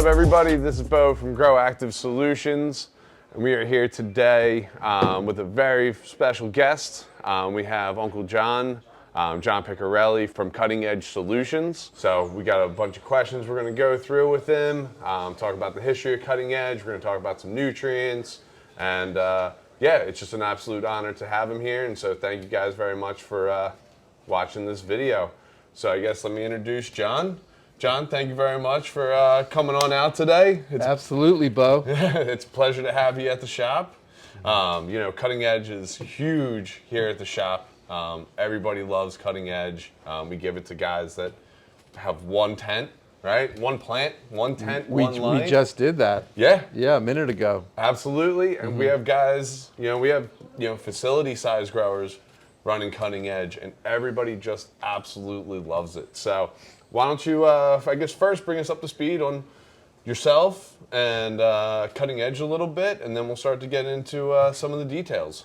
everybody? This is Beau from GrowActive Solutions, and we are here today with a very special guest. We have Uncle John, John Piccirrilli from Cutting Edge Solutions. So we got a bunch of questions we're going to go through with him, talk about the history of Cutting Edge, we're going to talk about some nutrients, and yeah, it's just an absolute honor to have him here, and so thank you guys very much for watching this video. So I guess let me introduce John. John, thank you very much for coming on out today. Absolutely, Beau. It's a pleasure to have you at the shop. You know, Cutting Edge is huge here at the shop. Everybody loves Cutting Edge. We give it to guys that have one tent, right? One plant, one tent, one line. We just did that. Yeah. Yeah, a minute ago. Absolutely. And we have guys, we have facility size growers running Cutting Edge, and everybody just absolutely loves it. So why don't you, I guess, first bring us up to speed on yourself and Cutting Edge a little bit, and then we'll start to get into some of the details.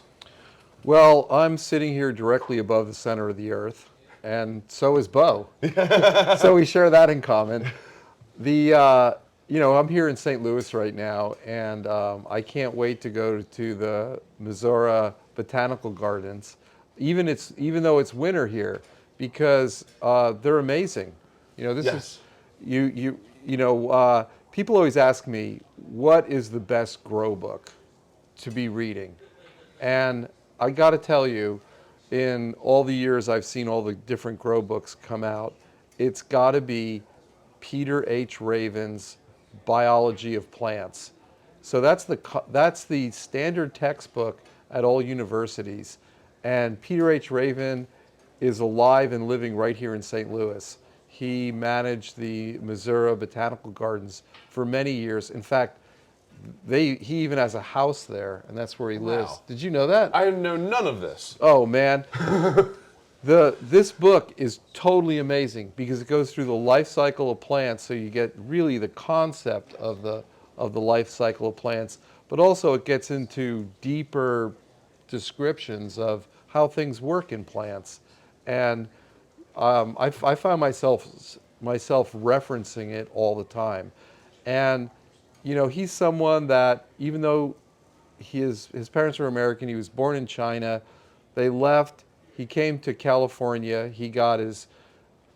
Well, I'm sitting here directly above the center of the earth, and so is Beau. So we share that in common. I'm here in St. Louis right now, and I can't wait to go to the Missouri Botanical Gardens, even though it's winter here, because they're amazing. People always ask me, what is the best grow book to be reading? And I got to tell you, in all the years I've seen all the different grow books come out, it's got to be Peter H. Raven's Biology of Plants. So that's the standard textbook at all universities. And Peter H. Raven is alive and living right here in St. Louis. He managed the Missouri Botanical Gardens for many years. In fact, he even has a house there, and that's where he lives. Did you know that? I know none of this. Oh, man. This book is totally amazing because it goes through the life cycle of plants, so you get really the concept of the life cycle of plants, but also it gets into deeper descriptions of how things work in plants. And I find myself referencing it all the time. And he's someone that, even though his parents were American, he was born in China, they left, he came to California, he got his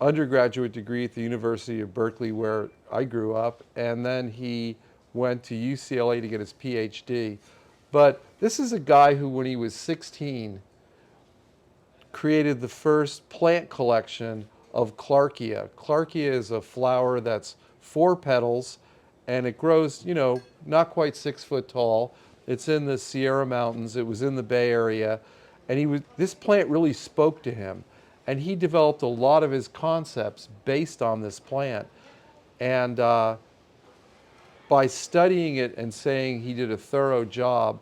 undergraduate degree at the University of Berkeley, where I grew up, and then he went to UCLA to get his PhD. But this is a guy who, when he was 16, created the first plant collection of Clarkia. Clarkia is a flower that's 4 petals, and it grows, not quite 6 foot tall. It's in the Sierra Mountains. It was in the Bay Area. And this plant really spoke to him. And he developed a lot of his concepts based on this plant. And by studying it and saying he did a thorough job,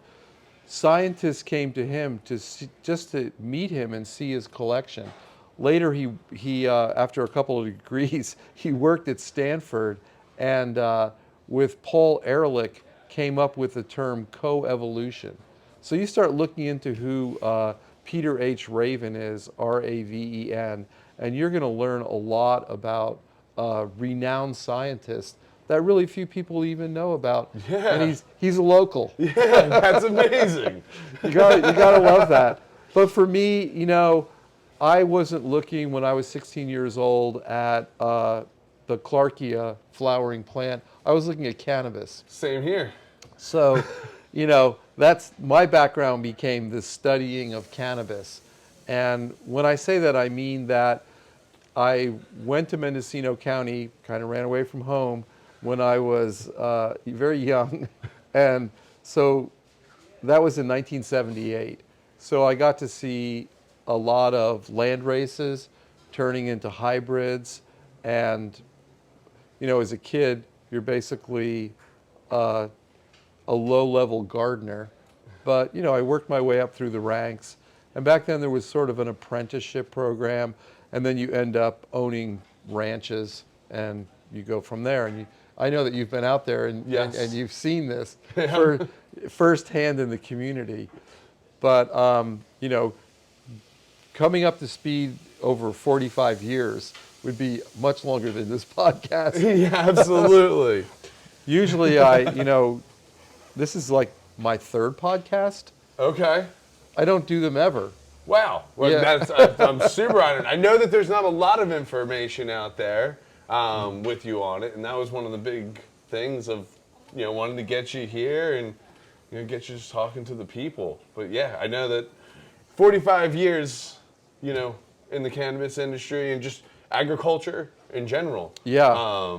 scientists came to him just to meet him and see his collection. Later, he after a couple of degrees, he worked at Stanford, and with Paul Ehrlich came up with the term coevolution. So you start looking into who Peter H. Raven is, R-A-V-E-N, and you're going to learn a lot about renowned scientists that really few people even know about. Yeah. And he's a local. Yeah, that's amazing. You gotta love that. But for me, I wasn't looking when I was 16 years old at the Clarkia flowering plant. I was looking at cannabis. Same here. So, that's my background, became the studying of cannabis. And when I say that, I mean that I went to Mendocino County, kind of ran away from home when I was very young. And so that was in 1978. So I got to see a lot of land races turning into hybrids. And, as a kid, you're basically a low-level gardener. But, I worked my way up through the ranks. And back then there was sort of an apprenticeship program. And then you end up owning ranches, and you go from there. And I know that you've been out there and you've seen this firsthand in the community. But, coming up to speed over 45 years would be much longer than this podcast. Yeah, absolutely. Usually this is like my third podcast. Okay. I don't do them ever. Wow. Well, Yeah. I'm super honored. I know that there's not a lot of information out there with you on it, and that was one of the big things of, wanting to get you here and, get you just talking to the people. But yeah, I know that 45 years, in the cannabis industry and just agriculture in general. Yeah. I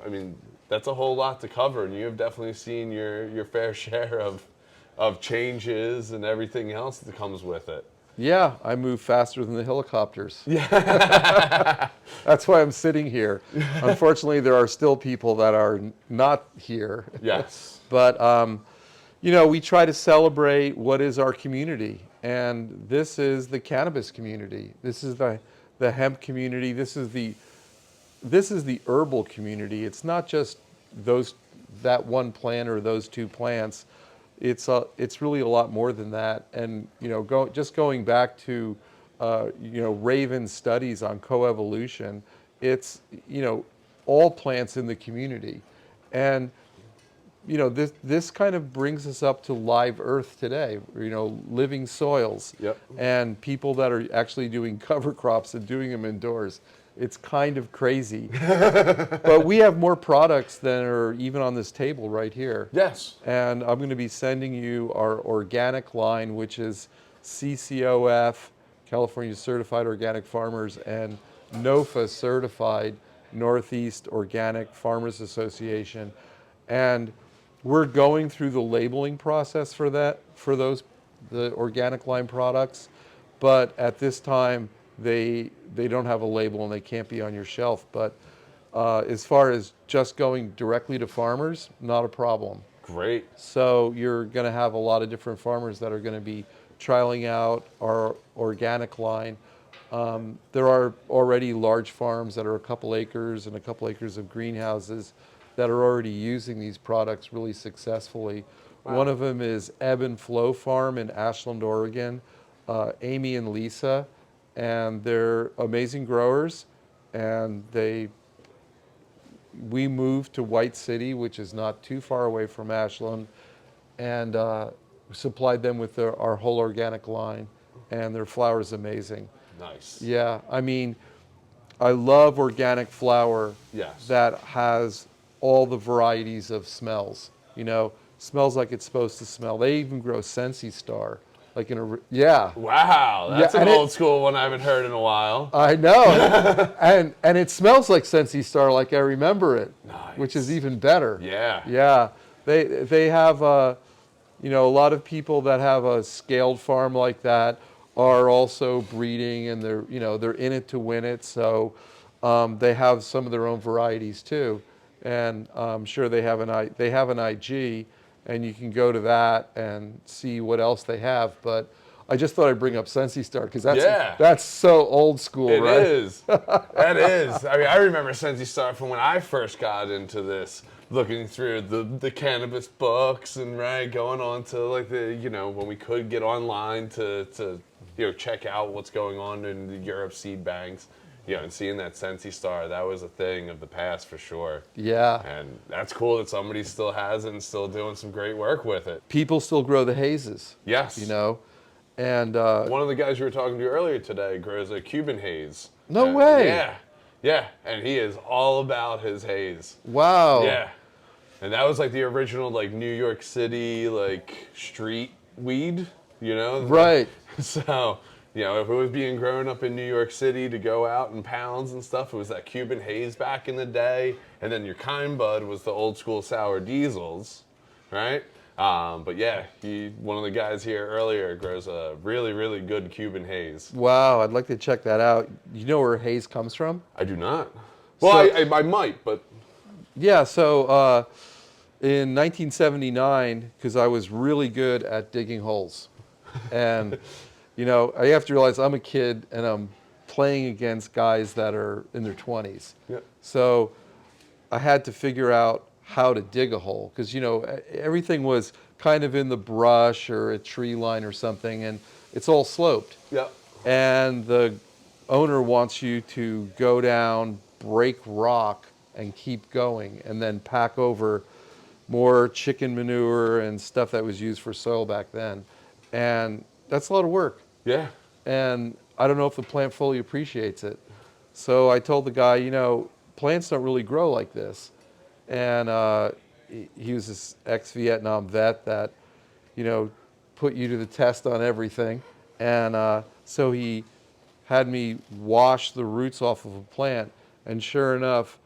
mean, that's a whole lot to cover, and you have definitely seen your fair share of changes and everything else that comes with it. Yeah, I move faster than the helicopters. Yeah. That's why I'm sitting here. Unfortunately, there are still people that are not here. Yes. But, we try to celebrate what is our community. And this is the cannabis community. This is the hemp community. This is the herbal community. It's not just that one plant or those two plants. It's really a lot more than that. And just going back to Raven's studies on coevolution, it's all plants in the community, and this kind of brings us up to live earth today. Living soils, Yep. and people that are actually doing cover crops and doing them indoors. It's kind of crazy. But we have more products than are even on this table right here. Yes. And I'm going to be sending you our organic line, which is CCOF, California Certified Organic Farmers, and NOFA Certified, Northeast Organic Farmers Association. And we're going through the labeling process for the organic line products. But at this time, they don't have a label and they can't be on your shelf. But as far as just going directly to farmers, not a problem. Great. So you're going to have a lot of different farmers that are going to be trialing out our organic line. There are already large farms that are a couple acres and a couple acres of greenhouses that are already using these products really successfully. Wow. One of them is Ebb and Flow Farm in Ashland, Oregon. Amy and Lisa, and they're amazing growers, and we moved to White City, which is not too far away from Ashland, and supplied them with our whole organic line, and their flour is amazing. Nice. Yeah, I mean, I love organic flour. Yes. That has all the varieties of smells. Smells like it's supposed to smell. They even grow Sensi Star. Yeah. Wow, that's an old school one I haven't heard in a while. I know. and it smells like Sensi Star like I remember it. Nice. Which is even better. Yeah. Yeah. They have a lot of people that have a scaled farm like that are also breeding, and they're in it to win it. So they have some of their own varieties too. And I'm sure they have an IG. And you can go to that and see what else they have. But I just thought I'd bring up Sensi Star because that's so old school, right? It is. That is. I mean, I remember Sensi Star from when I first got into this, looking through the cannabis books and going on to when we could get online to check out what's going on in the Europe seed banks. And seeing that Sensi Star, that was a thing of the past for sure. Yeah. And that's cool that somebody still has it and still doing some great work with it. People still grow the hazes. Yes. And one of the guys you were talking to earlier today grows a Cuban haze. No way. Yeah. Yeah. And he is all about his haze. Wow. Yeah. And that was like the original New York City street weed, Right. So if it was being grown up in New York City to go out in pounds and stuff, it was that Cuban haze back in the day. And then your kind bud was the old school sour diesels, right? But yeah, one of the guys here earlier grows a really, really good Cuban haze. Wow, I'd like to check that out. You know where haze comes from? I do not. Well, I might, but... Yeah, so in 1979, because I was really good at digging holes. And... I have to realize I'm a kid and I'm playing against guys that are in their 20s. Yep. So I had to figure out how to dig a hole because, everything was kind of in the brush or a tree line or something, and it's all sloped. Yep. And the owner wants you to go down, break rock and keep going, and then pack over more chicken manure and stuff that was used for soil back then. And that's a lot of work. Yeah. And I don't know if the plant fully appreciates it. So I told the guy, plants don't really grow like this. And he was this ex-Vietnam vet that, put you to the test on everything. And so he had me wash the roots off of a plant. And sure enough,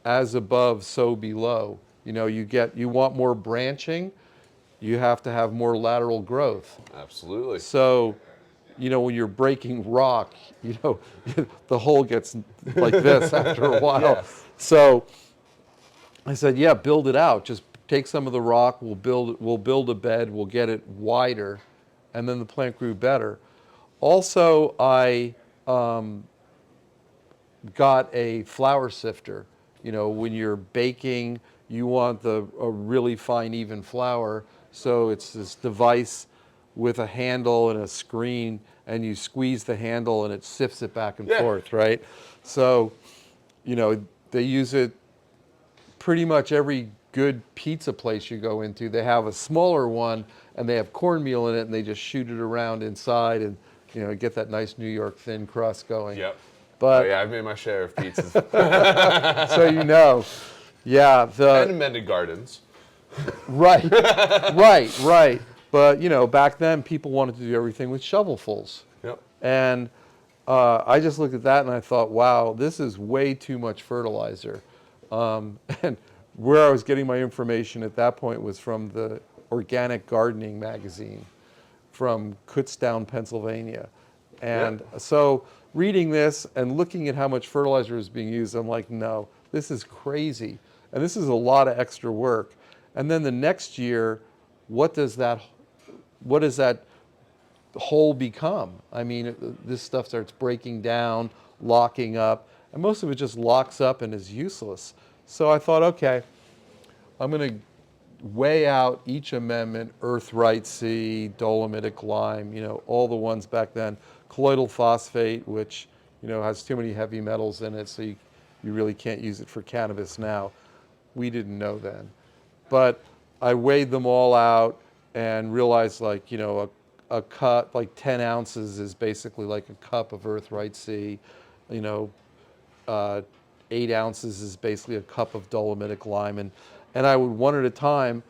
as above, so below. You want more branching, you have to have more lateral growth. Absolutely. So, when you're breaking rock, the hole gets like this after a while. Yes. So I said, yeah, build it out. Just take some of the rock, we'll build a bed, we'll get it wider, and then the plant grew better. Also, I got a flour sifter. When you're baking, you want a really fine, even flour. So it's this device with a handle and a screen, and you squeeze the handle and it sifts it back and forth, right? So, they use it pretty much every good pizza place you go into. They have a smaller one, and they have cornmeal in it, and they just shoot it around inside and, get that nice New York thin crust going. Yep. But yeah, I've made my share of pizzas. so yeah. And amended gardens. Right, right. But back then people wanted to do everything with shovelfuls. Yep. And I just looked at that and I thought, wow, this is way too much fertilizer. And where I was getting my information at that point was from the Organic Gardening magazine from Kutztown, Pennsylvania. And so reading this and looking at how much fertilizer is being used, I'm like, no, this is crazy. And this is a lot of extra work. And then the next year, what does that hole become? I mean, this stuff starts breaking down, locking up, and most of it just locks up and is useless. So I thought, okay, I'm going to weigh out each amendment, earthright C, dolomitic lime, all the ones back then, colloidal phosphate, which, has too many heavy metals in it, so you really can't use it for cannabis now. We didn't know then. But I weighed them all out and realized a cup, like 10 ounces is basically like a cup of earthright C, 8 ounces is basically a cup of dolomitic lime. And I would one at a time,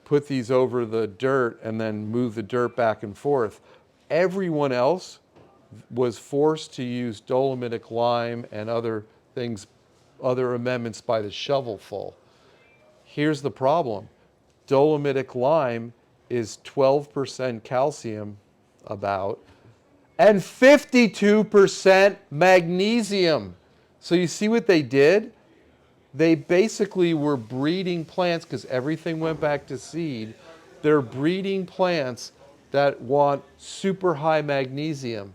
put these over the dirt and then move the dirt back and forth. Everyone else was forced to use dolomitic lime and other things, other amendments by the shovelful. Here's the problem. Dolomitic lime is 12% calcium about, and 52% magnesium. So you see what they did? They basically were breeding plants, because everything went back to seed. They're breeding plants that want super high magnesium.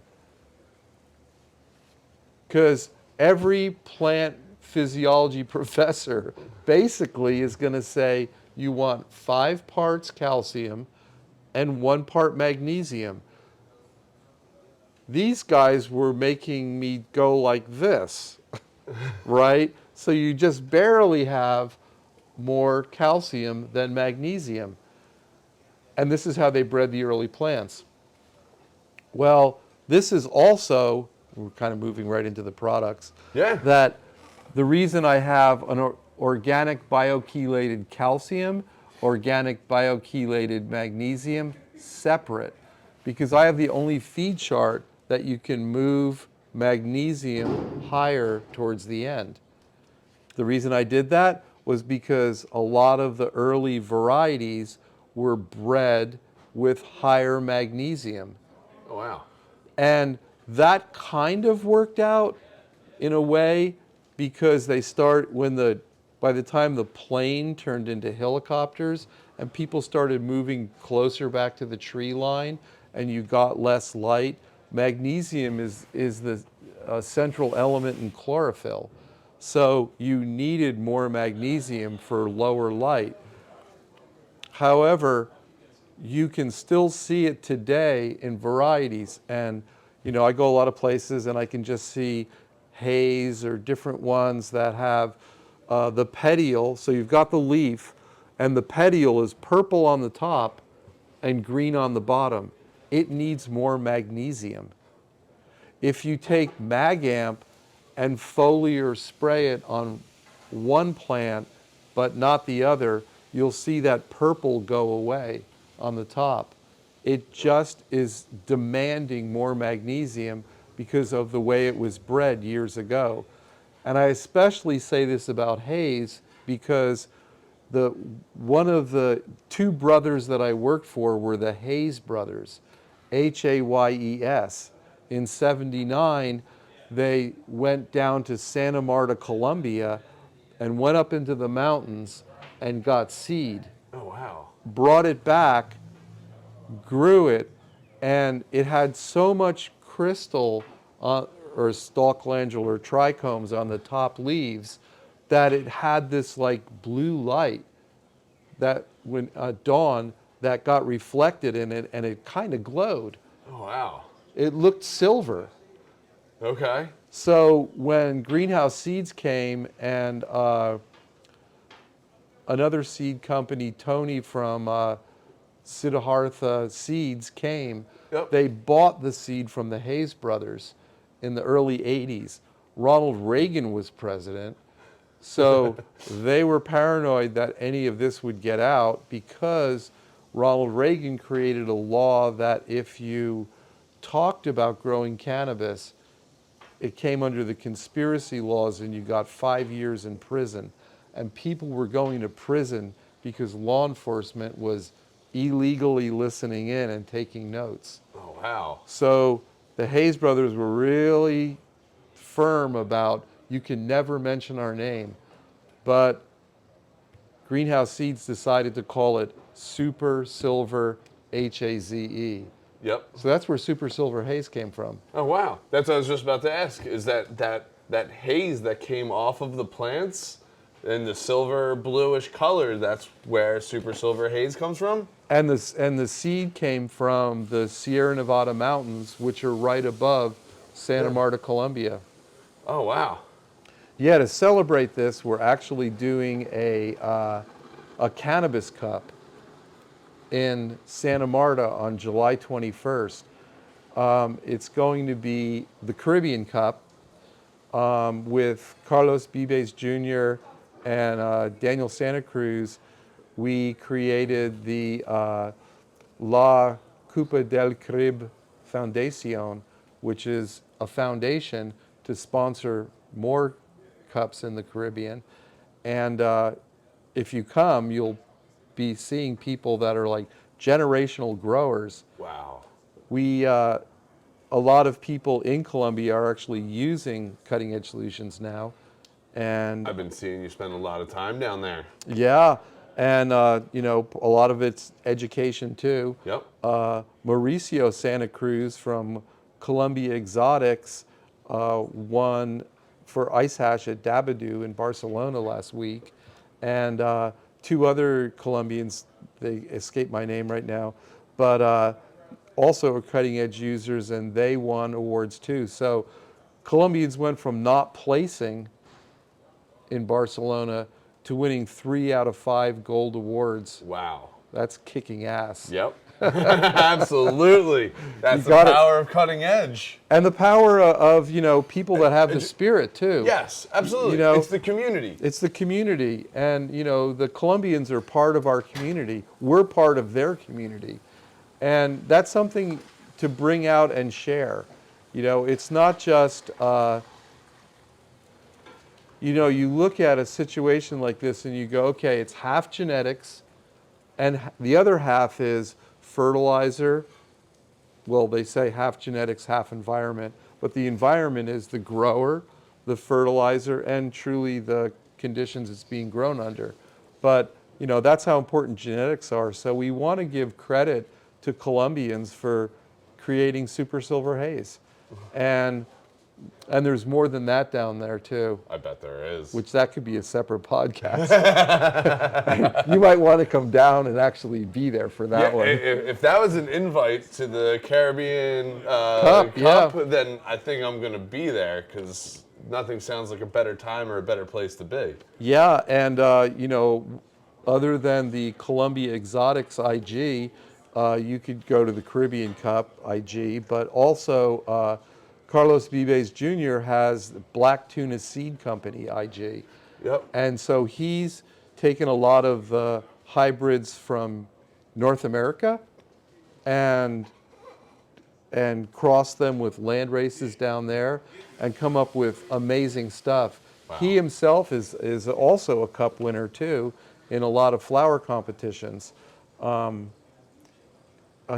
Because every plant physiology professor basically is going to say you want 5 parts calcium and 1 part magnesium. These guys were making me go like this, right? So you just barely have more calcium than magnesium. And this is how they bred the early plants. Well, this is also, we're kind of moving right into the products, that the reason I have an organic biochelated calcium, organic biochelated magnesium separate, because I have the only feed chart that you can move magnesium higher towards the end. The reason I did that was because a lot of the early varieties were bred with higher magnesium. Oh, wow. And that kind of worked out in a way, because they start by the time the plane turned into helicopters and people started moving closer back to the tree line and you got less light, magnesium is the central element in chlorophyll. So you needed more magnesium for lower light. However, you can still see it today in varieties. And, I go a lot of places and I can just see Haze or different ones that have the petiole. So you've got the leaf, and the petiole is purple on the top and green on the bottom. It needs more magnesium. If you take Magamp and foliar spray it on one plant but not the other, you'll see that purple go away on the top. It just is demanding more magnesium because of the way it was bred years ago. And I especially say this about Haze because one of the two brothers that I worked for were the Hayes brothers, Hayes. In '79, they went down to Santa Marta, Colombia, and went up into the mountains and got seed. Oh, wow. Brought it back, grew it, and it had so much crystal or stalk glandular trichomes on the top leaves that it had this like blue light that when dawn that got reflected in it, and it kind of glowed. Oh, wow. It looked silver. Okay. So when Greenhouse Seeds came and another seed company, Tony from Siddhartha Seeds came, Yep. they bought the seed from the Hayes brothers in the early 80s. Ronald Reagan was president, so they were paranoid that any of this would get out because Ronald Reagan created a law that if you talked about growing cannabis, it came under the conspiracy laws and you got 5 years in prison. And people were going to prison because law enforcement was illegally listening in and taking notes. Oh, wow. So the Hayes brothers were really firm about, you can never mention our name. But Greenhouse Seeds decided to call it Super Silver Haze. Yep. So that's where Super Silver Haze came from. Oh, wow. That's what I was just about to ask. Is that haze that came off of the plants and the silver bluish color, that's where Super Silver Haze comes from? And the seed came from the Sierra Nevada mountains, which are right above Santa Marta, Colombia. Oh, wow. Yeah, to celebrate this, we're actually doing a cannabis cup in Santa Marta on July 21st. It's going to be the Caribbean Cup with Carlos Bibes Jr. and Daniel Santa Cruz. We created the La Copa del Caribe Foundation, which is a foundation to sponsor more cups in the Caribbean. And if you come, you'll be seeing people that are like generational growers. Wow. A lot of people in Colombia are actually using Cutting Edge Solutions now. And I've been seeing you spend a lot of time down there. yeah, and a lot of it's education too. Yep. Mauricio Santa Cruz from Colombia Exotics won for Ice Hash at Dabadoo in Barcelona last week. And two other Colombians, they escape my name right now, but also are cutting edge users, and they won awards too. So Colombians went from not placing in Barcelona to winning 3 out of 5 gold awards. Wow. That's kicking ass. Yep. Absolutely. That's the power of cutting edge. And the power of, people that have the spirit too. Yes, absolutely. It's the community. It's the community. And, the Colombians are part of our community. We're part of their community. And that's something to bring out and share. It's not just, you look at a situation like this and you go, okay, it's half genetics and the other half is fertilizer. Well, they say half genetics, half environment, but the environment is the grower, the fertilizer, and truly the conditions it's being grown under. But, that's how important genetics are. So we want to give credit to Colombians for creating Super Silver Haze. And And there's more than that down there too, I bet there is. which that could be a separate podcast. You might want to come down and actually be there for that one. If that was an invite to the Caribbean Cup, then I think I'm going to be there, because nothing sounds like a better time or a better place to be. Yeah, and you know, other than the Columbia Exotics IG, you could go to the Caribbean Cup IG, but also Carlos Vives Jr. has Black Tuna Seed Company IG. Yep. And so he's taken a lot of the hybrids from North America and crossed them with land races down there and come up with amazing stuff. Wow. He himself is also a cup winner too in a lot of flower competitions.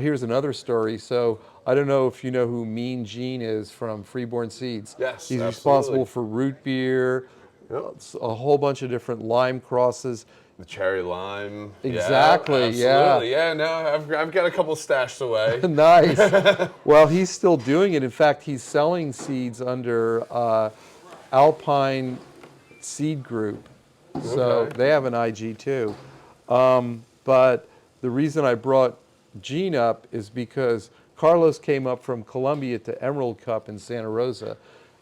Here's another story. So I don't know if you know who Mean Gene is from Freeborn Seeds. Yes, He's absolutely. responsible for root beer, Yep. a whole bunch of different lime crosses. The cherry lime. Exactly, absolutely. Yeah, no, I've got a couple stashed away. Nice. Well, he's still doing it. In fact, he's selling seeds under Alpine Seed Group. So Okay. they have an IG too. But the reason I brought Gene up is because Carlos came up from Colombia to Emerald Cup in Santa Rosa,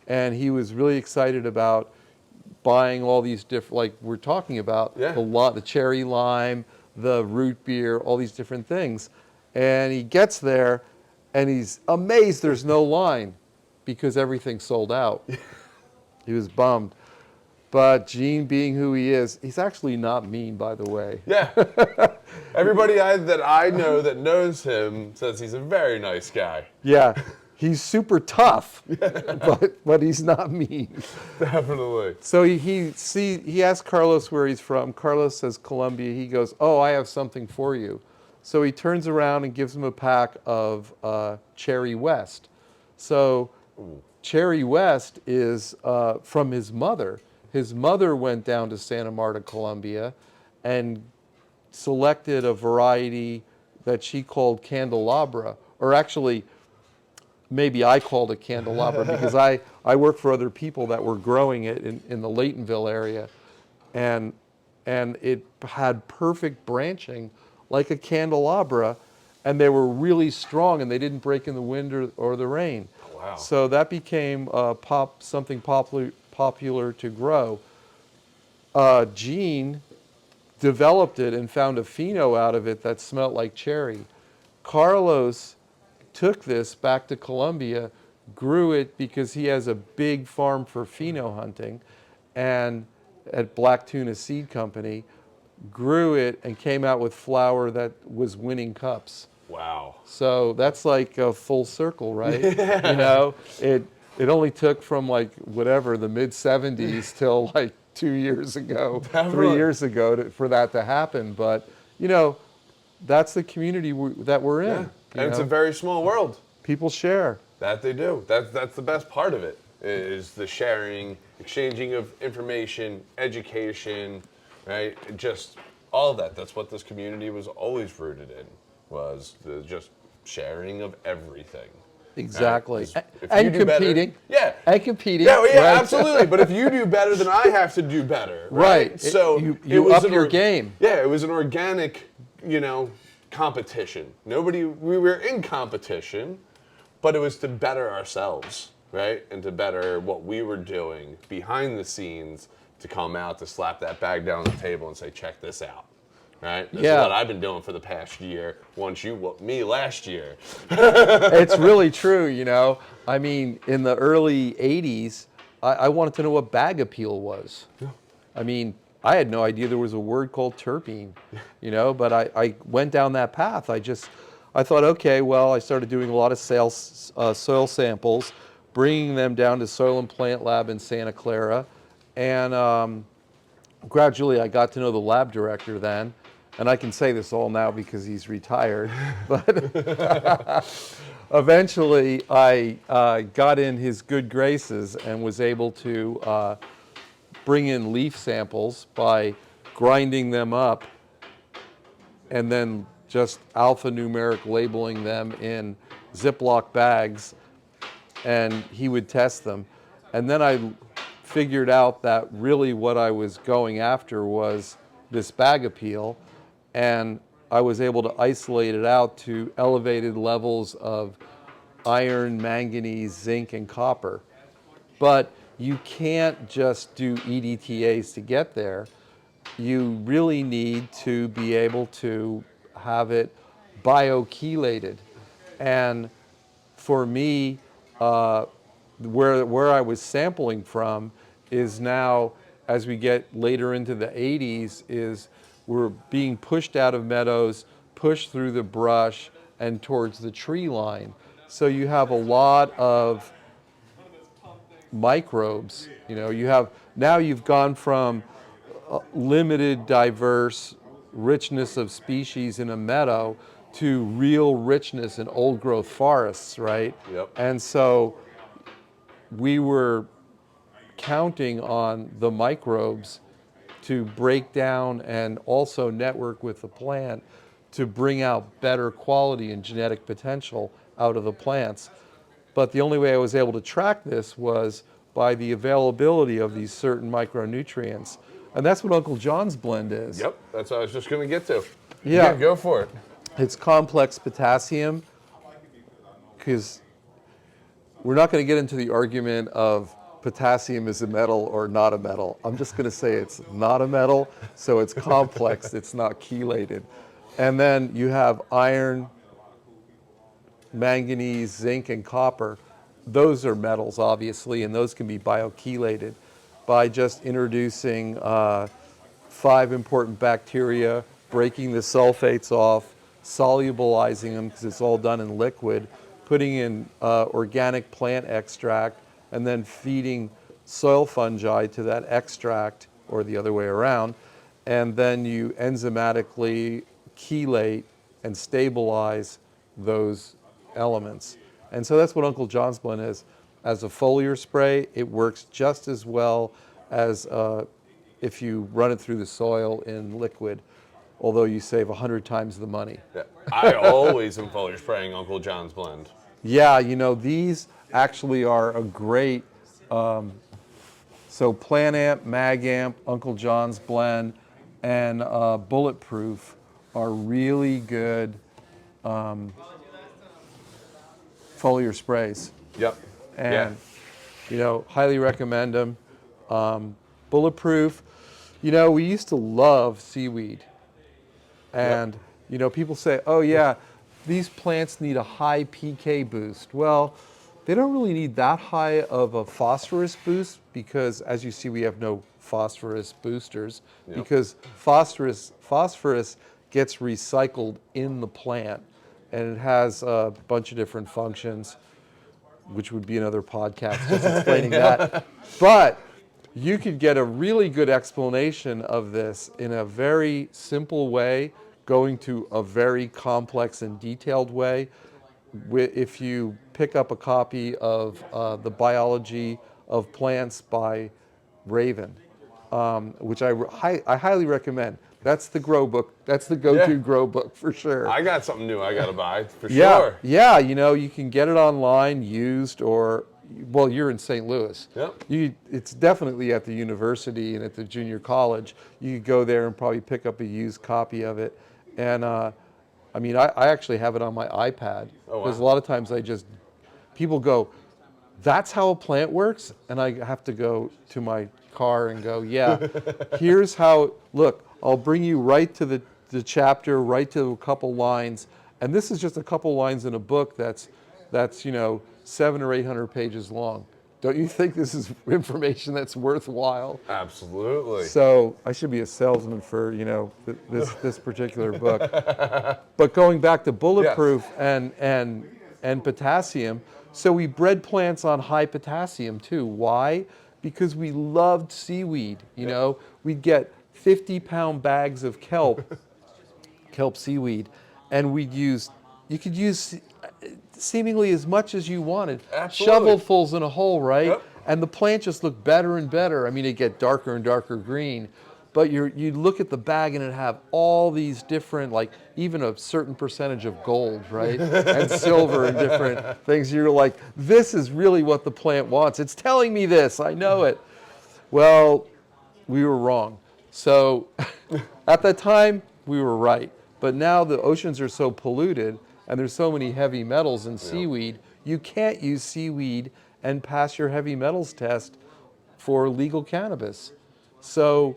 and he was really excited about buying all these different, like we're talking about, Yeah. the cherry lime, the root beer, all these different things. And he gets there and he's amazed there's no line because everything's sold out. He was bummed. But Gene, being who he is, he's actually not mean, by the way. Yeah. Everybody that I know that knows him says he's a very nice guy. Yeah, he's super tough, but he's not mean. Definitely. So he asked Carlos where he's from. Carlos says Colombia. He goes, "Oh, I have something for you." So he turns around and gives him a pack of Cherry West. So Cherry West is from his mother. His mother went down to Santa Marta, Colombia, and selected a variety that she called Candelabra, or actually, maybe I called it Candelabra because I worked for other people that were growing it in the Laytonville area, and it had perfect branching like a candelabra, and they were really strong and they didn't break in the wind or the rain. Wow. So that became something popular to grow. Gene developed it and found a pheno out of it that smelled like cherry. Carlos took this back to Colombia, grew it because he has a big farm for pheno hunting, and at Black Tuna Seed Company, grew it and came out with flower that was winning cups. Wow. So that's like a full circle, right? Yeah. You know, it only took from like whatever, the mid 70s till like 2 years ago, Definitely. 3 years ago for that to happen. But, you know, that's the community that we're in. Yeah. And it's a very small world. People share. That they do. That's the best part of it, is the sharing, exchanging of information, education, right? Just all of that. That's what this community was always rooted in, was the just sharing of everything. Exactly. Right? If And you do better- competing. Yeah. And competing. Yeah, well, yeah, right? absolutely. But if you do better, then I have to do better. Right. So You it was up your game. Yeah, it was an organic, competition. We were in competition, but it was to better ourselves, right? And to better what we were doing behind the scenes, to come out, to slap that bag down on the table and say, check this out. Right? This is what I've been doing for the past year, once you whooped me last year. It's really true, you know. I mean, in the early 80s, I wanted to know what bag appeal was. Yeah. I mean, I had no idea there was a word called terpene, but I went down that path. I thought, okay, well, I started doing a lot of soil samples, bringing them down to Soil and Plant Lab in Santa Clara, and gradually I got to know the lab director then. And I can say this all now because he's retired, but eventually I got in his good graces and was able to bring in leaf samples by grinding them up and then just alphanumeric labeling them in Ziploc bags, and he would test them. And then I figured out that really what I was going after was this bag appeal, and I was able to isolate it out to elevated levels of iron, manganese, zinc, and copper. But you can't just do EDTAs to get there. You really need to be able to have it biochelated. And for me, where I was sampling from is now, as we get later into the 80s, is we're being pushed out of meadows, pushed through the brush, and towards the tree line. So you have a lot of microbes. Now you've gone from limited, diverse richness of species in a meadow to real richness in old growth forests, right? Yep. And so we were counting on the microbes to break down and also network with the plant to bring out better quality and genetic potential out of the plants. But the only way I was able to track this was by the availability of these certain micronutrients. And that's what Uncle John's blend is. Yep, that's what I was just going to get to. Yeah. Go for it. It's complex potassium, because we're not going to get into the argument of potassium is a metal or not a metal. I'm just going to say it's not a metal, so it's complex, it's not chelated. And then you have iron, manganese, zinc, and copper. Those are metals, obviously, and those can be biochelated by just introducing 5 important bacteria, breaking the sulfates off, solubilizing them, because it's all done in liquid, putting in organic plant extract, and then feeding soil fungi to that extract, or the other way around, and then you enzymatically chelate and stabilize those elements. And so that's what Uncle John's blend is. As a foliar spray, it works just as well as if you run it through the soil in liquid, although you save 100 times the money. Yeah. I always am foliar spraying Uncle John's blend. Yeah, these actually are a great, so Plant Amp, Mag Amp, Uncle John's blend, and Bulletproof are really good foliar sprays. Yep. And, highly recommend them. Bulletproof, we used to love seaweed. And, people say, oh yeah, these plants need a high PK boost. Well, they don't really need that high of a phosphorus boost, because as you see, we have no phosphorus boosters, because phosphorus gets recycled in the plant, and it has a bunch of different functions, which would be another podcast just explaining that. But you could get a really good explanation of this in a very simple way, going to a very complex and detailed way. If you pick up a copy of The Biology of Plants by Raven, which I highly recommend. That's the grow book. That's the go-to grow book for sure. I got something new I got to buy for sure. Yeah, you can get it online, used, or, well, you're in St. Louis. Yep. It's definitely at the university and at the junior college. You could go there and probably pick up a used copy of it. And I actually have it on my iPad. Oh, wow. Because a lot of times people go, that's how a plant works? And I have to go to my car and go, yeah, here's how, look, I'll bring you right to the chapter, right to a couple lines. And this is just a couple lines in a book that's 700 or 800 pages long. Don't you think this is information that's worthwhile? Absolutely. So I should be a salesman for this particular book. But going back to Bulletproof and potassium, so we bred plants on high potassium too. Why? Because we loved seaweed. We'd get 50-pound bags of kelp seaweed, and you could use seemingly as much as you wanted. Absolutely. Shovelfuls in a hole, right? Yep. And the plant just looked better and better. It'd get darker and darker green. but you look at the bag and it have all these different, like even a certain percentage of gold, right? And silver and different things. You're like, this is really what the plant wants. It's telling me this, I know it. Well, we were wrong. So at that time, we were right. But now the oceans are so polluted and there's so many heavy metals in seaweed, you can't use seaweed and pass your heavy metals test for legal cannabis. So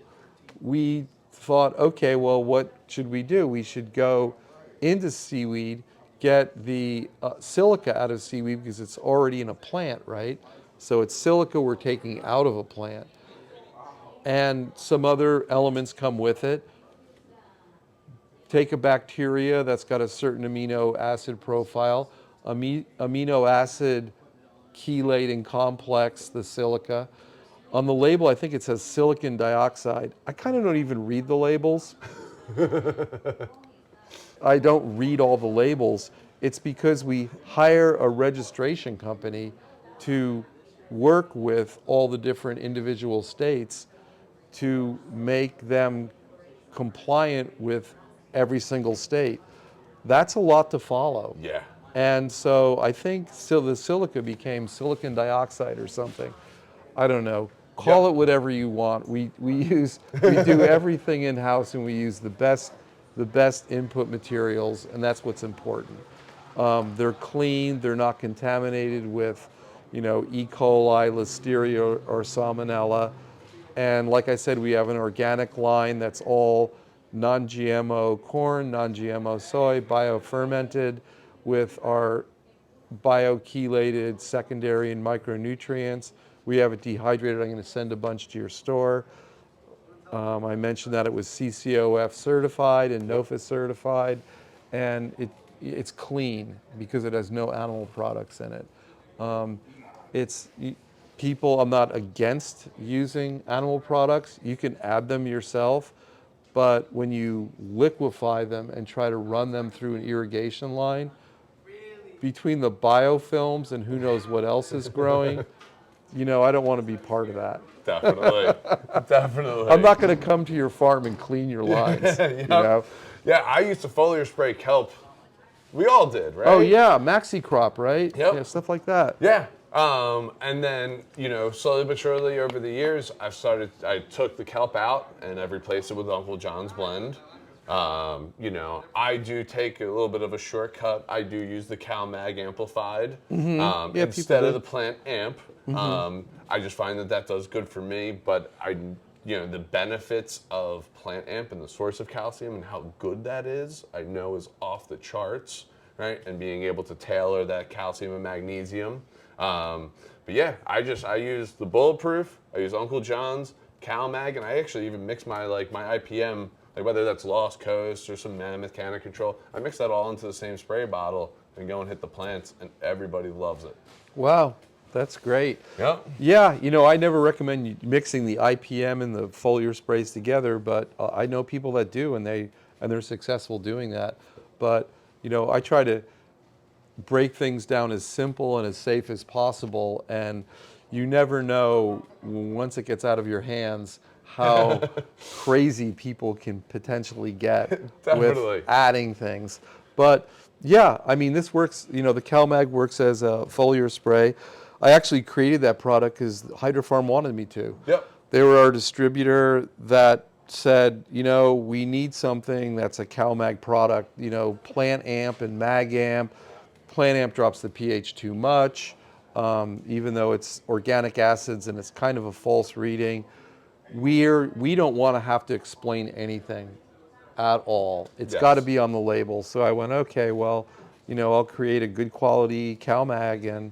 we thought, okay, well, what should we do? We should go into seaweed, get the silica out of seaweed because it's already in a plant, right? So it's silica we're taking out of a plant. And some other elements come with it. Take a bacteria that's got a certain amino acid profile, amino acid chelating complex, the silica. On the label, I think it says silicon dioxide. I kind of don't even read the labels. I don't read all the labels. It's because we hire a registration company to work with all the different individual states to make them compliant with every single state. That's a lot to follow. Yeah. And so I think still the silica became silicon dioxide or something. I don't know. Call it whatever you want. We do everything in house, and we use the best input materials, and that's what's important. They're clean. They're not contaminated with, E. coli, listeria, or salmonella. And like I said, we have an organic line that's all non-GMO corn, non-GMO soy, biofermented with our biochelated secondary and micronutrients. We have it dehydrated. I'm going to send a bunch to your store. I mentioned that it was CCOF certified and NOFA certified, and it's clean because it has no animal products in it. I'm not against using animal products. You can add them yourself, but when you liquefy them and try to run them through an irrigation line, between the biofilms and who knows what else is growing, I don't want to be part of that. Definitely. Definitely. I'm not going to come to your farm and clean your lines. Yeah, I used to foliar spray kelp. We all did, right? Oh yeah, maxi crop, right? Yep. Yeah, stuff like that. Yeah. And then, slowly but surely over the years, I took the kelp out and I've replaced it with Uncle John's blend. I do take a little bit of a shortcut. I do use the CalMag amplified instead of the plant amp. I just find that does good for me, but the benefits of plant amp and the source of calcium and how good that is, I know is off the charts, right? And being able to tailor that calcium and magnesium. But yeah, I use the Bulletproof, I use Uncle John's, CalMag, and I actually even mix my IPM, like whether that's Lost Coast or some Mammoth Canna Control, I mix that all into the same spray bottle and go and hit the plants, and everybody loves it. Wow, that's great. Yep. Yeah, I never recommend mixing the IPM and the foliar sprays together, but I know people that do, and they're successful doing that. But I try to break things down as simple and as safe as possible, and you never know once it gets out of your hands how crazy people can potentially get with adding things. But yeah, this works, the CalMag works as a foliar spray. I actually created that product because Hydrofarm wanted me to. Yep. They were our distributor that said, we need something that's a CalMag product, Plant Amp and Mag Amp. Plant Amp drops the pH too much, even though it's organic acids and it's kind of a false reading. We don't want to have to explain anything at all. It's got to be on the label. So I went, okay, well, I'll create a good quality CalMag, and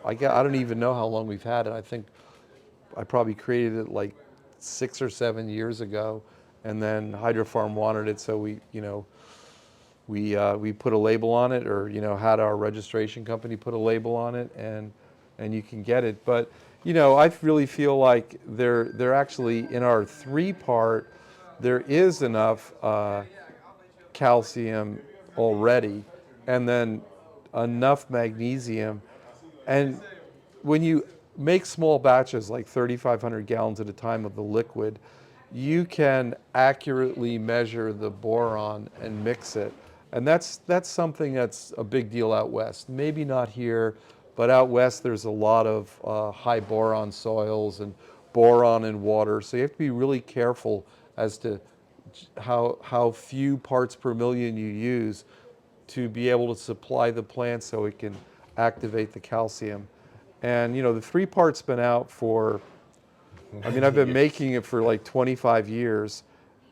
I don't even know how long we've had it. I think I probably created it like 6 or 7 years ago, and then Hydrofarm wanted it, so we put a label on it, or had our registration company put a label on it, and you can get it. But I really feel like they're actually in our 3-part. There is enough calcium already, and then enough magnesium. And when you make small batches, like 3,500 gallons at a time of the liquid, you can accurately measure the boron and mix it. And that's something that's a big deal out west. Maybe not here, but out west there's a lot of high boron soils and boron in water. So you have to be really careful as to how few parts per million you use to be able to supply the plant so it can activate the calcium. And the 3-part's been out for, I've been making it for like 25 years.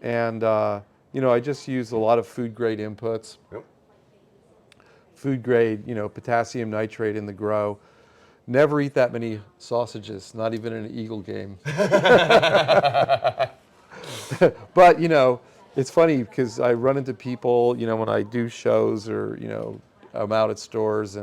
And, I just use a lot of food grade inputs. Yep. Food grade, potassium nitrate in the grow. Never eat that many sausages, not even in an Eagle game. But, it's funny because I run into people, when I do shows or, I'm out at stores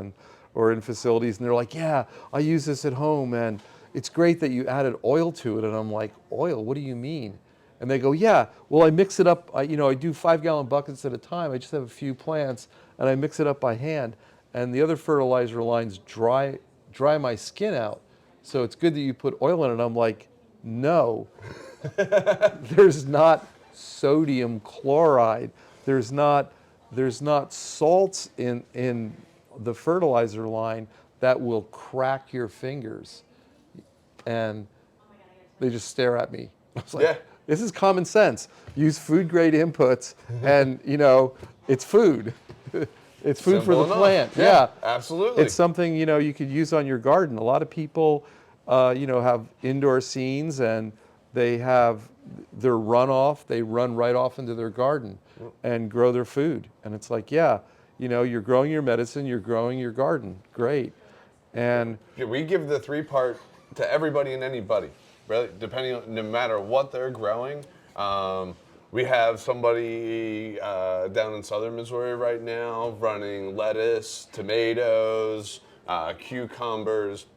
or in facilities, and they're like, yeah, I use this at home, and it's great that you added oil to it. And I'm like, oil? What do you mean? And they go, yeah, well, I mix it up. I do 5-gallon buckets at a time. I just have a few plants, and I mix it up by hand. And the other fertilizer lines dry my skin out. So it's good that you put oil in it. I'm like, no, there's not sodium chloride. There's not salts in the fertilizer line that will crack your fingers. And they just stare at me. I was like, Yeah. This is common sense. Use food grade inputs, and it's food. It's food Simple for the enough. plant. Yeah, Yeah, absolutely. it's something you could use on your garden. A lot of people, have indoor scenes, and they have their runoff. They run right off into their garden and grow their food. And it's like, yeah, you're growing your medicine. You're growing your garden. Great. And Yeah, we give the 3-part to everybody and anybody, really, depending on, no matter what they're growing. We have somebody down in southern Missouri right now running lettuce, tomatoes, cucumbers,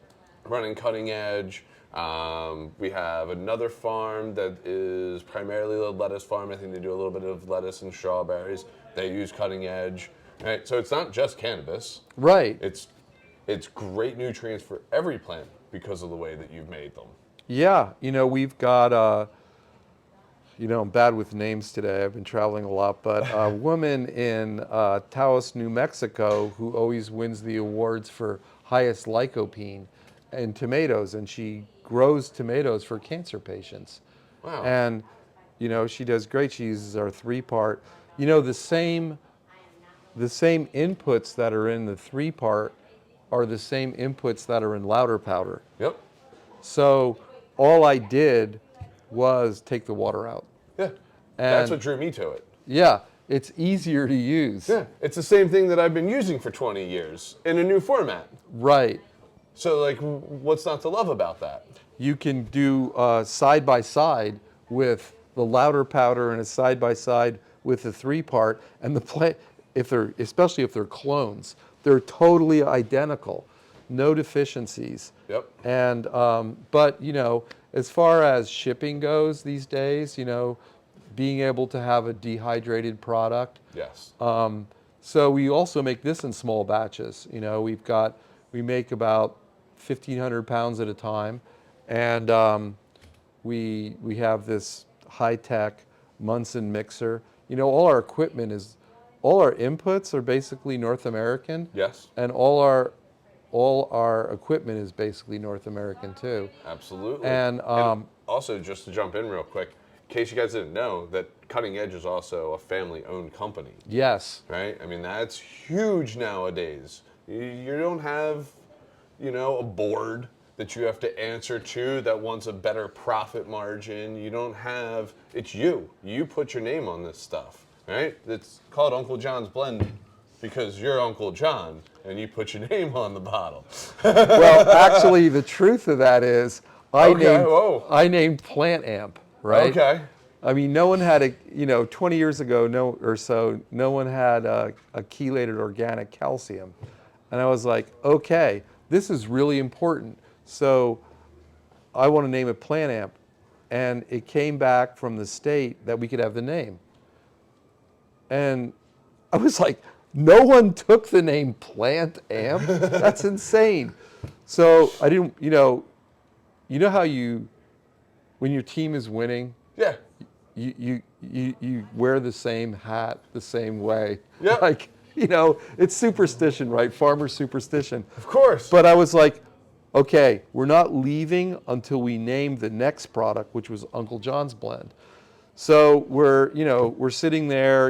running cutting edge. We have another farm that is primarily a lettuce farm. I think they do a little bit of lettuce and strawberries. They use cutting edge. Right? So it's not just cannabis. right. It's great nutrients for every plant because of the way that you've made them. Yeah, we've got, I'm bad with names today. I've been traveling a lot, but a woman in Taos, New Mexico, who always wins the awards for highest lycopene in tomatoes, and she grows tomatoes for cancer patients. Wow. And, she does great. She uses our 3-part. The same inputs that are in the 3-part are the same inputs that are in louder powder. Yep. So all I did was take the water out. Yeah. And That's what drew me to it. yeah, it's easier to use. Yeah. It's the same thing that I've been using for 20 years in a new format. Right. So, like, what's not to love about that? You can do side by side with the louder powder and a side by side with the 3-part, and the plant, especially if they're clones, they're totally identical, no deficiencies. Yep. And but as far as shipping goes these days, being able to have a dehydrated product. Yes. So we also make this in small batches. We make about 1,500 pounds at a time, and we have this high-tech Munson mixer. All our inputs are basically North American. Yes. And all our equipment is basically North American too. Absolutely. And also, just to jump in real quick, in case you guys didn't know, that Cutting Edge is also a family-owned company. yes, Right? I mean, that's huge nowadays. You don't have, a board that you have to answer to that wants a better profit margin. You don't have, it's you. You put your name on this stuff, right? It's called Uncle John's Blend because you're Uncle John and you put your name on the bottle. well, actually, the truth of that is, I whoa. named Plant Amp, right? Okay. I mean, no one had 20 years ago, no one had a chelated organic calcium. And I was like, okay, this is really important. So I want to name it Plant Amp. And it came back from the state that we could have the name. And I was like, no one took the name Plant Amp? That's insane. So I didn't, how when your team is winning, Yeah. you wear the same hat the same way. Yep. Like, it's superstition, right? Farmer superstition. Of course. But I was like, okay, we're not leaving until we name the next product, which was Uncle John's blend. So we're sitting there,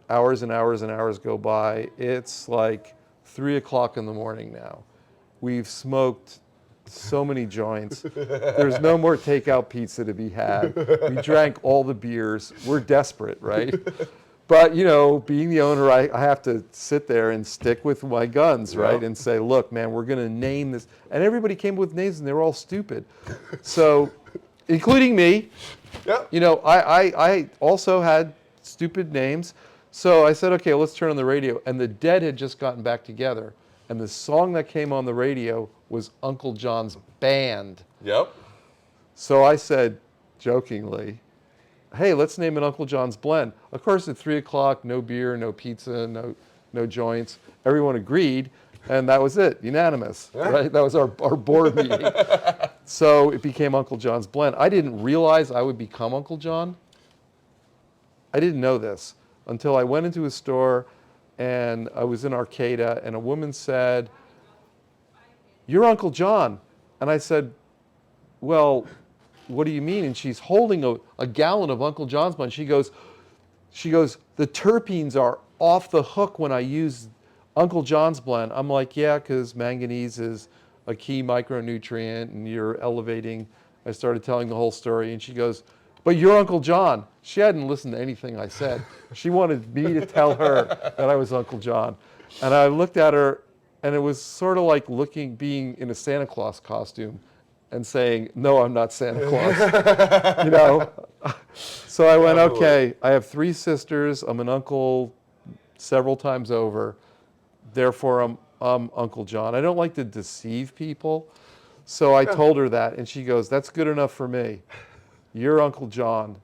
hours and hours and hours go by. It's like 3 o'clock in the morning now. We've smoked so many joints. There's no more takeout pizza to be had. We drank all the beers. We're desperate, right? But, being the owner, I have to sit there and stick with my guns, right? Yep. And say, look, man, we're going to name this. And everybody came up with names, and they were all stupid. So, including me. Yep. I also had stupid names. So I said, okay, let's turn on the radio. And the Dead had just gotten back together. And the song that came on the radio was Uncle John's Band. Yep. So I said, jokingly, hey, let's name it Uncle John's Blend. Of course, at 3 o'clock, no beer, no pizza, no joints. Everyone agreed, and that was it, unanimous, right? That was our board meeting. So it became Uncle John's Blend. I didn't realize I would become Uncle John. I didn't know this until I went into a store, and I was in Arcata, and a woman said, "You're Uncle John." And I said, well, what do you mean? And she's holding a gallon of Uncle John's blend. She goes, the terpenes are off the hook when I use Uncle John's blend. I'm like, yeah, because manganese is a key micronutrient and you're elevating. I started telling the whole story, and she goes, but you're Uncle John. She hadn't listened to anything I said. She wanted me to tell her that I was Uncle John. And I looked at her, and it was sort of like being in a Santa Claus costume and saying, no, I'm not Santa Claus. So I went, okay, I have 3 sisters. I'm an uncle several times over. Therefore, I'm Uncle John. I don't like to deceive people. So I told her that, and she goes, that's good enough for me. You're Uncle John.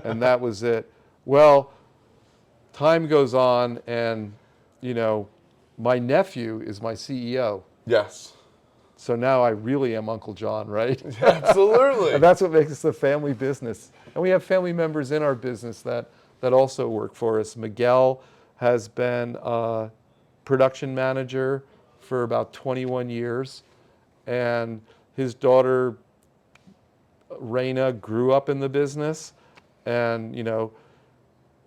And that was it. Well, time goes on, and, my nephew is my CEO. Yes. So now I really am Uncle John, right? Absolutely. And that's what makes us a family business. And we have family members in our business that also work for us. Miguel has been a production manager for about 21 years. And his daughter, Raina, grew up in the business. And,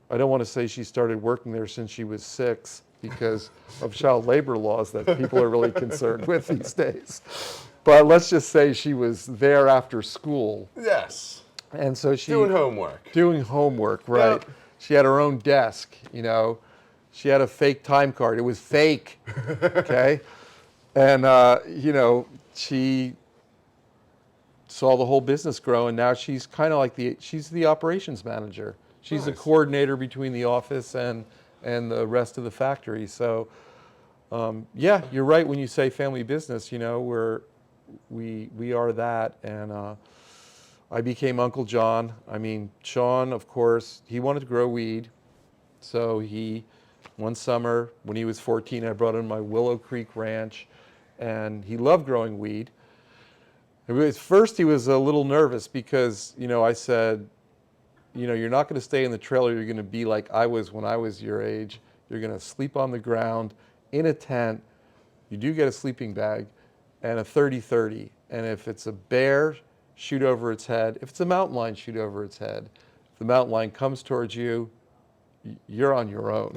I don't want to say she started working there since she was 6 because of child labor laws that people are really concerned with these days. But let's just say she was there after school. Yes. And so she... Doing homework. Doing homework, right. Yep. She had her own desk, She had a fake time card. It was fake, okay? And, she saw the whole business grow, and now she's kind of like she's the operations manager. She's the coordinator between the office and the rest of the factory. So, yeah, you're right when you say family business. We are that, and I became Uncle John. I mean, Sean, of course, he wanted to grow weed, so one summer when he was 14, I brought him my Willow Creek Ranch, and he loved growing weed. At first, he was a little nervous because I said, you're not going to stay in the trailer. You're going to be like I was when I was your age. You're going to sleep on the ground in a tent. You do get a sleeping bag and a 30-30. And if it's a bear, shoot over its head. If it's a mountain lion, shoot over its head. If the mountain lion comes towards you, you're on your own.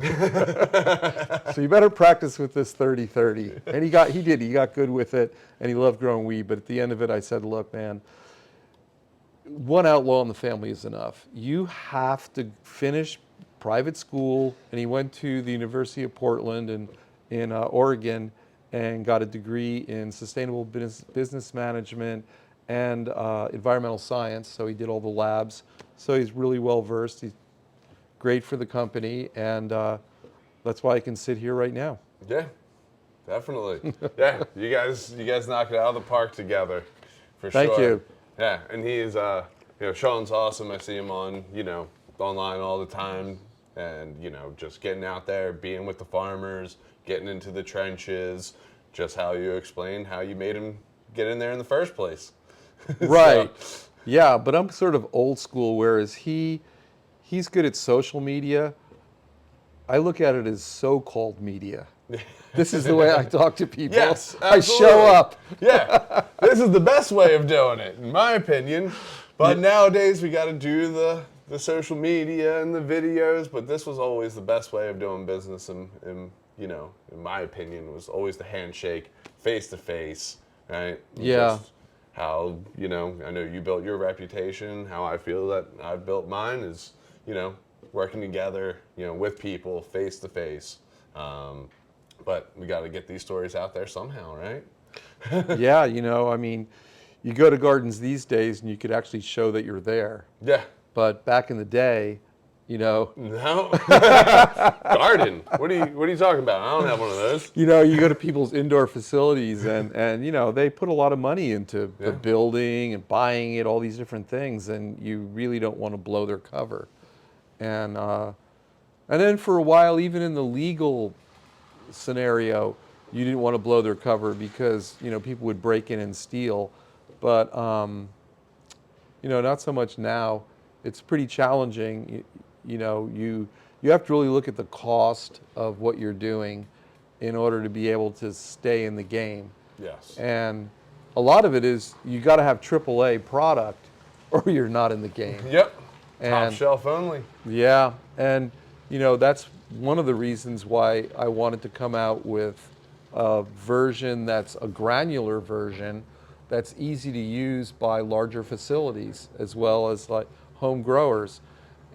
So you better practice with this 30-30. And he got good with it, and he loved growing weed. But at the end of it, I said, look, man, one outlaw in the family is enough. You have to finish private school, and he went to the University of Portland in Oregon and got a degree in sustainable business management and environmental science. So he did all the labs. So he's really well versed. He's great for the company, and that's why I can sit here right now. Yeah, definitely. Yeah, you guys knocked it out of the park together, for sure. Thank you. Yeah, and he is, Sean's awesome. I see him on, online all the time, and just getting out there, being with the farmers, getting into the trenches, just how you explained how you made him get in there in the first place. Right. Yeah, but I'm sort of old school, whereas he's good at social media. I look at it as so-called media. This is the way I talk to people. Yes, I show absolutely. up. Yeah, this is the best way of doing it, in my opinion. But nowadays we got to do the social media and the videos. But this was always the best way of doing business, and you know, in my opinion, was always the handshake, face to face, right? And Yeah. just how, you know, I know you built your reputation. How I feel that I've built mine is, you know, working together, you know, with people, face to face. But we got to get these stories out there somehow, right? Yeah, you know, I mean, you go to gardens these days and you could actually show that you're there. Yeah. But back in the day, you know, No. Garden. What are you talking about? I don't have one of those. you know, you go to people's indoor facilities and you know, they put a lot of money into the building and buying it, all these different things, and you really don't want to blow their cover. And then for a while, even in the legal scenario, you didn't want to blow their cover because, you know, people would break in and steal. But you know, not so much now. It's pretty challenging. You know, you have to really look at the cost of what you're doing in order to be able to stay in the game. Yes. And a lot of it is you got to have AAA product or you're not in the game. Yep. Top And shelf only. yeah, and you know, that's one of the reasons why I wanted to come out with a version that's a granular version that's easy to use by larger facilities as well as like home growers.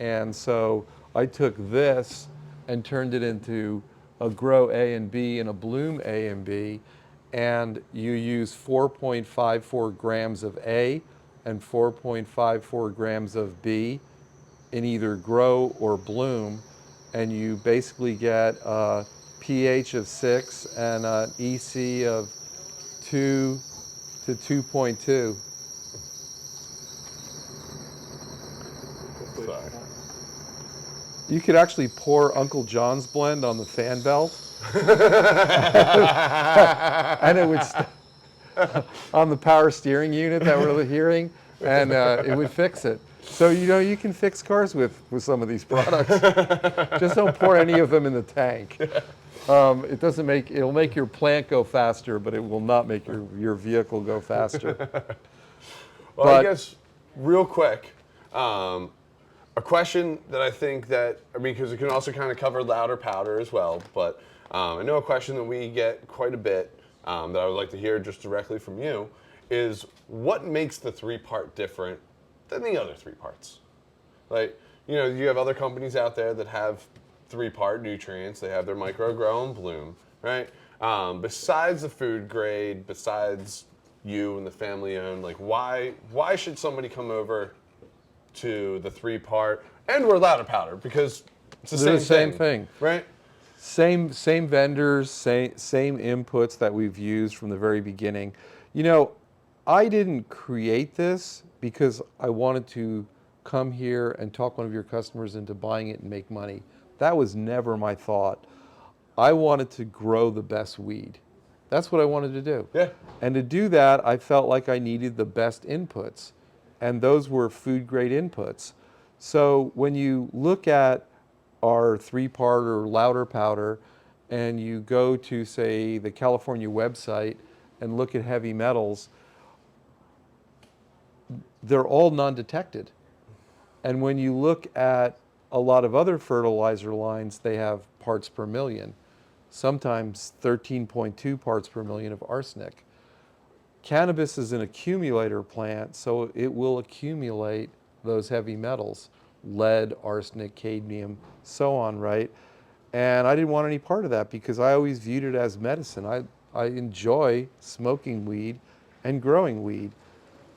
And so I took this and turned it into a grow A and B and a bloom A and B, and you use 4.54 grams of A and 4.54 grams of B in either grow or bloom, and you basically get a pH of 6 and an EC of 2 to 2.2. Sorry. You could actually pour Uncle John's blend on the fan belt, and it would on the power steering unit that we're hearing, and it would fix it. So you know, you can fix cars with some of these products. Just don't pour any of them in the tank. It doesn't make, it'll make your plant go faster, but it will not make your vehicle go faster. Well, I guess real quick, a question that I think that, I mean, because it can also kind of cover louder powder as well, but I know a question that we get quite a bit that I would like to hear just directly from you is what makes the 3-part different than the other 3 parts? Like, you know, you have other companies out there that have 3-part nutrients. They have their micro, grow, and bloom, right? Besides the food grade, besides you and the family owned, like why should somebody come over to the 3-part and we're louder powder? Because it's the same thing, right? Same vendors, same inputs that we've used from the very beginning. You know, I didn't create this because I wanted to come here and talk one of your customers into buying it and make money. That was never my thought. I wanted to grow the best weed. That's what I wanted to do. Yeah. And to do that, I felt like I needed the best inputs, and those were food grade inputs. So when you look at our 3-part or louder powder, and you go to, say, the California website and look at heavy metals, they're all non-detected. And when you look at a lot of other fertilizer lines, they have parts per million, sometimes 13.2 parts per million of arsenic. Cannabis is an accumulator plant, so it will accumulate those heavy metals, lead, arsenic, cadmium, so on, right? And I didn't want any part of that because I always viewed it as medicine. I enjoy smoking weed and growing weed.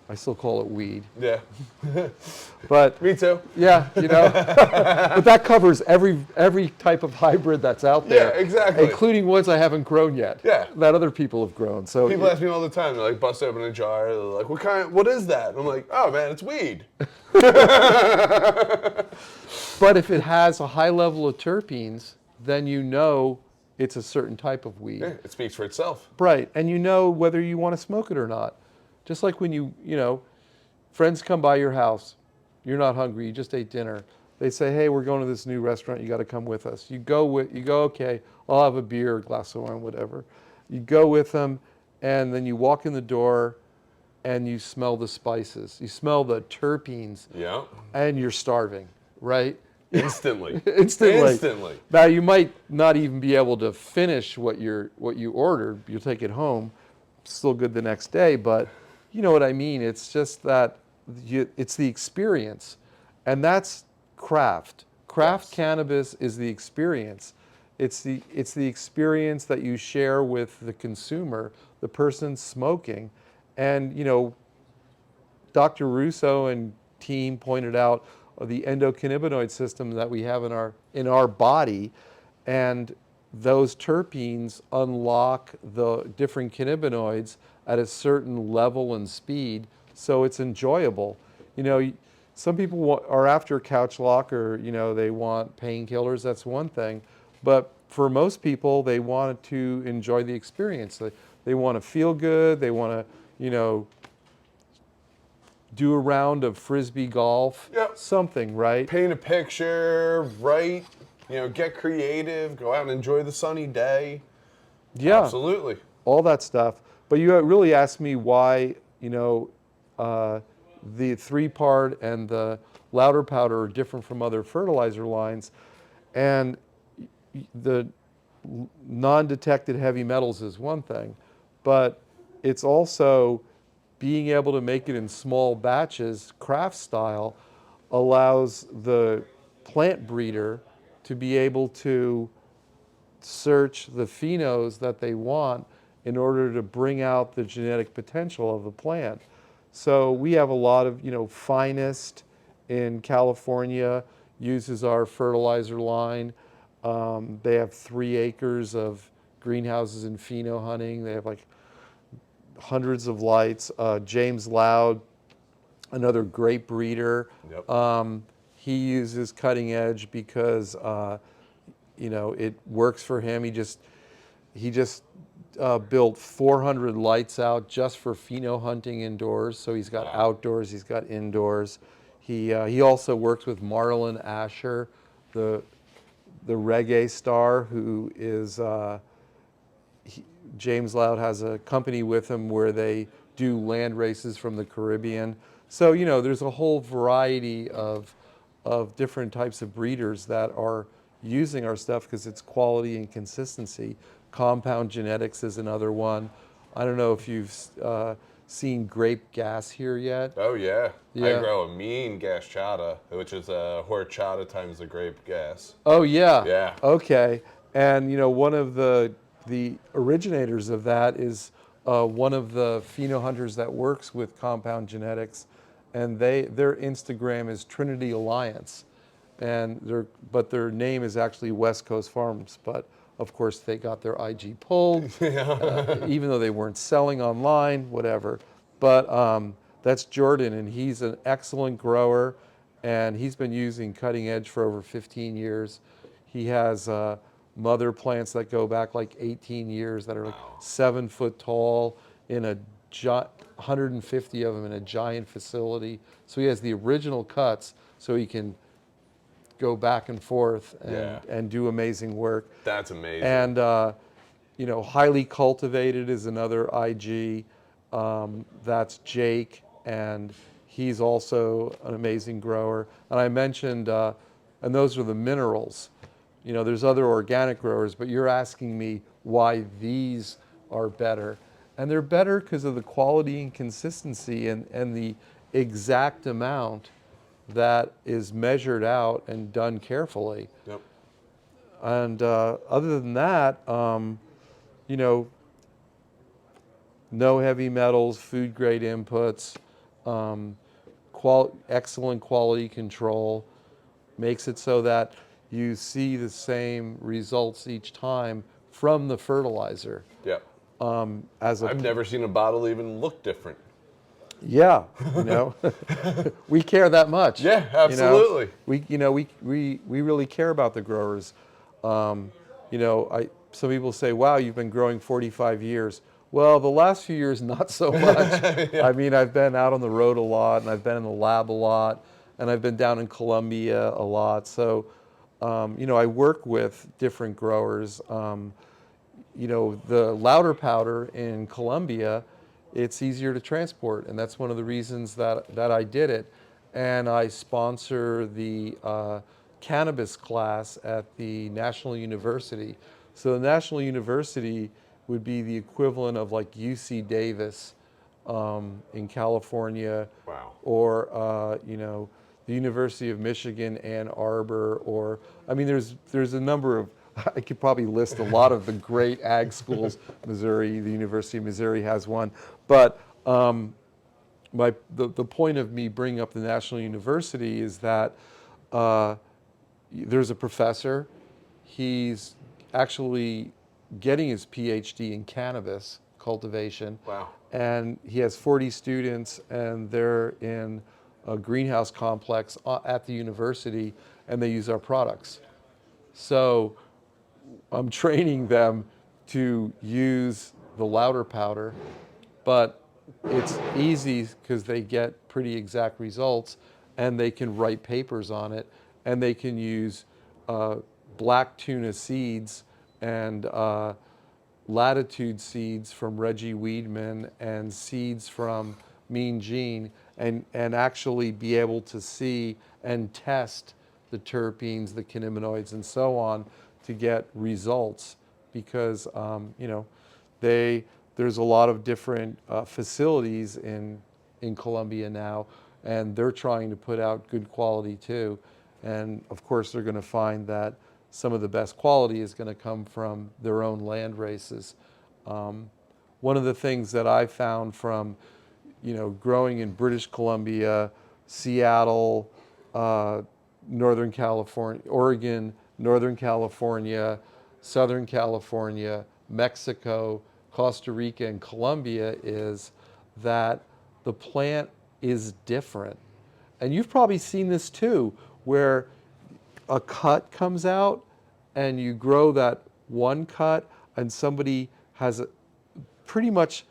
I still call it weed. Yeah. But Me too. yeah, you know, but that covers every type of hybrid that's out there. Yeah, exactly. Including ones I haven't grown yet. Yeah. That other people have grown. So People ask me all the time, they're like, bust open a jar, they're like, what is that? And I'm like, oh man, it's weed. But if it has a high level of terpenes, then you know it's a certain type of weed. Yeah, it speaks for itself. Right, and you know whether you want to smoke it or not. Just like when you know, Friends come by your house. You're not hungry. You just ate dinner. They say, hey, we're going to this new restaurant. You got to come with us. You go, okay, I'll have a beer, a glass of wine, whatever. You go with them, and then you walk in the door, and you smell the spices. You smell the terpenes, Yeah. and you're starving, right? Instantly. Instantly. Instantly. Now, you might not even be able to finish what you ordered. You'll take it home. Still good the next day, but you know what I mean. It's just that it's the experience, and that's craft. Craft Yes. cannabis is the experience. It's the experience that you share with the consumer, the person smoking, and Dr. Russo and team pointed out the endocannabinoid system that we have in our body, and those terpenes unlock the different cannabinoids at a certain level and speed, so it's enjoyable. Some people are after couch lock, or they want painkillers. That's one thing, but for most people, they want to enjoy the experience. They want to feel good. They want to, do a round of frisbee golf. Yep. Something, right? Paint a picture, write, get creative, go out and enjoy the sunny day. Yeah. Absolutely. All that stuff. But you really asked me why, the 3-part and the louder powder are different from other fertilizer lines. And the non-detected heavy metals is one thing, but it's also being able to make it in small batches, craft style, allows the plant breeder to be able to search the phenos that they want in order to bring out the genetic potential of the plant. So we have a lot of, Finest in California uses our fertilizer line. They have 3 acres of greenhouses in pheno hunting. They have like hundreds of lights. James Loud, another great breeder. Yep. He uses cutting edge because it works for him. He just built 400 lights out just for pheno hunting indoors. So he's got outdoors, he's got indoors. He also works with Marlon Asher, the reggae star, who is James Loud has a company with him where they do land races from the Caribbean. So there's a whole variety of different types of breeders that are using our stuff because it's quality and consistency. Compound genetics is another one. I don't know if you've seen grape gas here yet. Oh, yeah. Yeah. I grow a mean gashchata, which is a horchata times the grape gas. Oh, yeah. Yeah. Okay. And, one of the originators of that is one of the pheno hunters that works with compound genetics. And their Instagram is Trinity Alliance. And their name is actually West Coast Farms. But, of course, they got their IG pulled, even though they weren't selling online, whatever. But that's Jordan, and he's an excellent grower, and he's been using cutting edge for over 15 years. He has mother plants that go back like 18 years that are like 7 foot tall in 150 of them in a giant facility. So he has the original cuts, so he can go back and forth and do amazing work. That's amazing. And highly cultivated is another IG. That's Jake, and he's also an amazing grower. And I mentioned, and those are the minerals. There's other organic growers, but you're asking me why these are better. And they're better because of the quality and consistency and the exact amount that is measured out and done carefully. Yep. And other than that, no heavy metals, food grade inputs, excellent quality control, makes it so that you see the same results each time from the fertilizer. Yep. As I've never seen a bottle even look different. Yeah, we care that much. Yeah, absolutely. We really care about the growers. Some people say, "Wow, you've been growing 45 years." Well, the last few years, not so much. I mean, I've been out on the road a lot, and I've been in the lab a lot, and I've been down in Colombia a lot. So, I work with different growers. The louder powder in Colombia, it's easier to transport, and that's one of the reasons that I did it. And I sponsor the cannabis class at the National University. So the National University would be the equivalent of like UC Davis in California, Wow. or the University of Michigan, Ann Arbor, or I mean, there's a number of I could probably list a lot of the great ag schools. Missouri, the University of Missouri has one, but the point of me bringing up the National University is that there's a professor. He's actually getting his PhD in cannabis cultivation. Wow. And he has 40 students, and they're in a greenhouse complex at the university, and they use our products. So I'm training them to use the louder powder, but it's easy because they get pretty exact results, and they can write papers on it, and they can use black tuna seeds and latitude seeds from Reggie Weedman and seeds from Mean Gene, and actually be able to see and test the terpenes, the cannabinoids, and so on to get results, because there's a lot of different facilities in Colombia now, and they're trying to put out good quality too. And of course, they're going to find that some of the best quality is going to come from their own land races. One of the things that I found from, growing in British Columbia, Seattle, Northern California, Oregon, Northern California, Southern California, Mexico, Costa Rica, and Colombia is that the plant is different. And you've probably seen this too, where a cut comes out and you grow that one cut, and somebody has pretty much,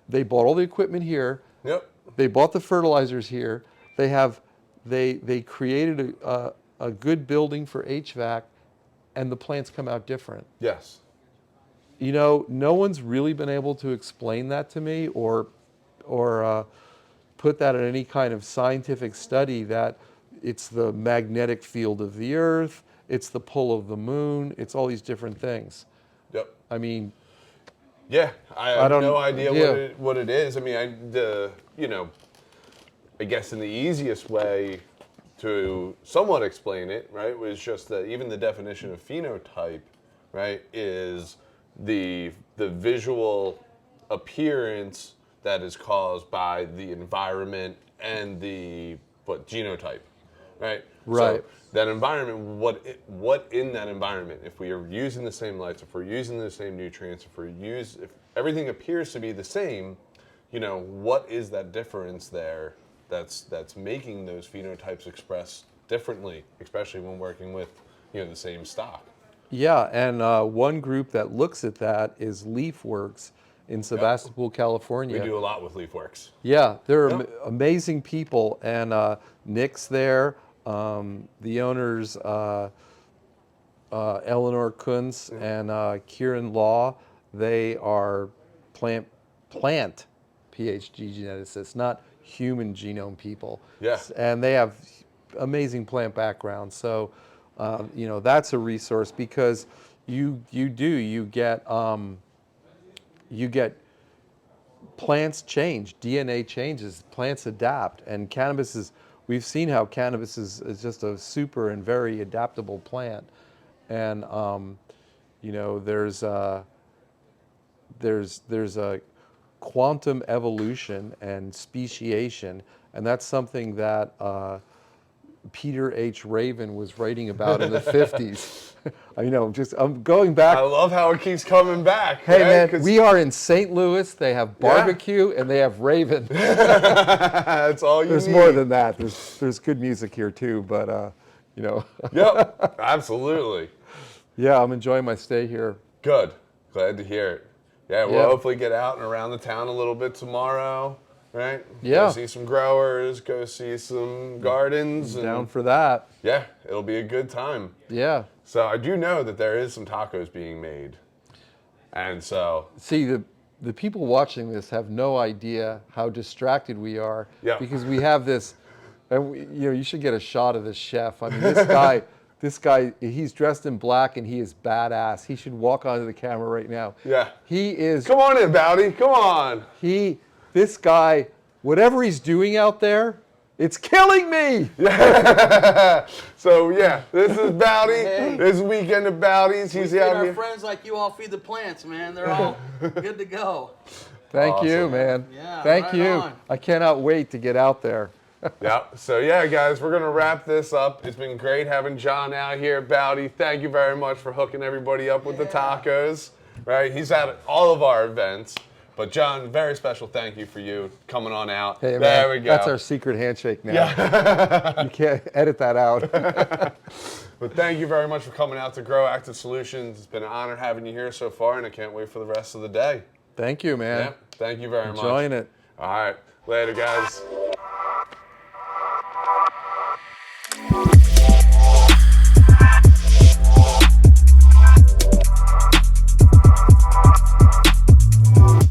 they bought all the equipment here. Yep. They bought the fertilizers here. They created a good building for HVAC, and the plants come out different. Yes. No one's really been able to explain that to me, or put that in any kind of scientific study, that it's the magnetic field of the earth, it's the pull of the moon, it's all these different things. Yep. I mean, yeah, I have no idea yeah. what it is. I mean, I guess in the easiest way to somewhat explain it, right, was just that even the definition of phenotype, right, is the visual appearance that is caused by the environment and the genotype, right? Right. So that environment, what in that environment, if we are using the same lights, if we're using the same nutrients, if everything appears to be the same, what is that difference there that's making those phenotypes express differently, especially when working with the same stock. Yeah, and one group that looks at that is LeafWorks in Sebastopol, California. We do a lot with LeafWorks. Yeah, they're amazing people, and Nick's there. The owners, Eleanor Kuntz and Kieran Law, they are plant PhD geneticists, not human genome people. Yeah. And they have amazing plant backgrounds. So, that's a resource, because you get plants change, DNA changes, plants adapt, and we've seen how cannabis is just a super and very adaptable plant. And there's a quantum evolution and speciation, and that's something that Peter H. Raven was writing about in the 50s. I'm going back. I love how it keeps coming back. Hey, right? man, we are in St. Louis. They have barbecue and they have Raven. That's all you There's need. more than that. There's good music here too, but Yep, absolutely. Yeah, I'm enjoying my stay here. Good. Glad to hear it. Yeah, we'll Yeah. hopefully get out and around the town a little bit tomorrow, right? Yeah. Go see some growers, go see some gardens. And Down for that. yeah, it'll be a good time. Yeah. So I do know that there is some tacos being made. And so, See, the people watching this have no idea how distracted we are Yeah. because we have this, and you should get a shot of this chef. I mean, this guy, he's dressed in black and he is badass. He should walk onto the camera right now. yeah. He is, Come on in, Bowdy. Come on. this guy, whatever he's doing out there, it's killing me. So yeah, this is Bowdy. Hey. This is Weekend of Bowdies. We He's feed out our here. friends like you all feed the plants, man. They're all good to go. Thank you, Awesome. man. Yeah, Thank right you. on. I cannot wait to get out there. Yeah. So yeah, guys, we're gonna wrap this up. It's been great having John out here at Bowdy. Thank you very much for hooking everybody up with the tacos. Right? He's at all of our events. But John, very special thank you for you coming on out. Hey, man, there we go. that's our secret handshake now. Yeah. You can't edit that out. But thank you very much for coming out to GrowActive Solutions. It's been an honor having you here so far, and I can't wait for the rest of the day. Thank you, man. Yeah. Thank you very much. Enjoying it. All right. Later, guys.